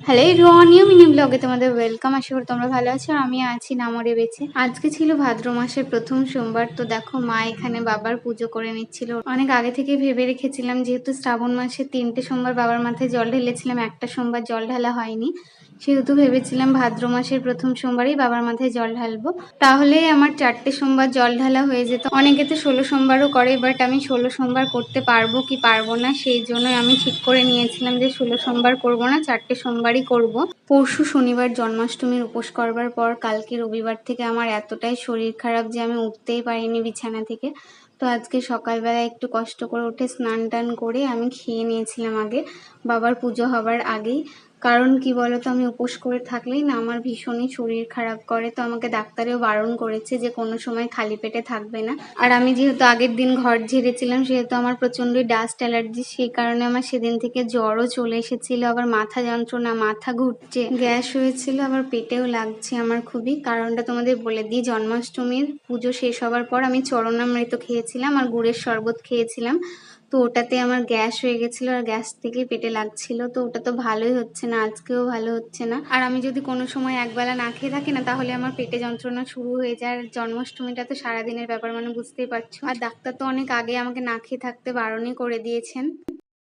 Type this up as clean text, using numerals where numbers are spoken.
Hello everyone, new mini ব্লগে তোমাদের welcome. আশা করি তোমরা ভালো আছো। আর আমি আছি নামরে বেঁচে। আজকে ছিল ভাদ্র মাসের প্রথম সোমবার। তো দেখো মা এখানে বাবার পুজো করে নিচ্ছিল। অনেক আগে থেকে ভেবে রেখেছিলাম, যেহেতু শ্রাবণ মাসে 3টে সোমবার বাবার মাথায় জল ঢেলেছিলাম, একটা সোমবার জল ঢালা হয়নি, সেহেতু ভেবেছিলাম ভাদ্র মাসের প্রথম সোমবারই বাবার মাথায় জল ঢালবো, তাহলে আমার 4টে সোমবার জল ঢালা হয়ে যেত। অনেকে তো 16 সোমবারও করে, বাট আমি 16 সোমবার করতে পারবো কি পারবো না সেই জন্যই আমি ঠিক করে নিয়েছিলাম যে 16 সোমবার করবো না, 4টে সোমবারই করব। পরশু শনিবার জন্মাষ্টমীর উপোস করবার পর কালকে রবিবার থেকে আমার এতটাই শরীর খারাপ যে আমি উঠতেই পারিনি বিছানা থেকে। তো আজকে সকালবেলা একটু কষ্ট করে উঠে স্নান টান করে আমি খেয়ে নিয়েছিলাম আগে, বাবার পুজো হবার আগেই। কারণ কি বলতো, আমি উপোস করে থাকলেই না আমার ভীষণই শরীর খারাপ করে। তো আমাকে ডাক্তারেও বারণ করেছে যে কোনো সময় খালি পেটে থাকবে না। আর আমি যেহেতু আগের দিন ঘর ঝেড়েছিলাম, সেহেতু আমার প্রচণ্ডই ডাস্ট অ্যালার্জি, সেই কারণে আমার সেদিন থেকে জ্বরও চলে এসেছিল, আবার মাথা যন্ত্রণা, মাথা ঘুরছে, গ্যাস হয়েছিল, আবার পেটেও লাগছে আমার খুবই। কারণটা তোমাদের বলে দিই, জন্মাষ্টমীর পুজো শেষ হবার পর আমি চরণামৃত খেয়েছিলাম আর গুড়ের শরবত খেয়েছিলাম। তো ওটাতে আমার গ্যাস হয়ে গেছিলো আর গ্যাস থেকে পেটে লাগছিল। তো ওটা তো ভালোই হচ্ছে না, আজকেও ভালো হচ্ছে না। আর আমি যদি কোনো সময় একবেলা না খেয়ে থাকি না, তাহলে আমার পেটে যন্ত্রণা শুরু হয়ে যায়। আর জন্মাষ্টমীটা তো সারাদিনের ব্যাপার, মানে বুঝতেই পারছো। আর ডাক্তার তো অনেক আগে আমাকে না খেয়ে থাকতে বারণই করে দিয়েছেন।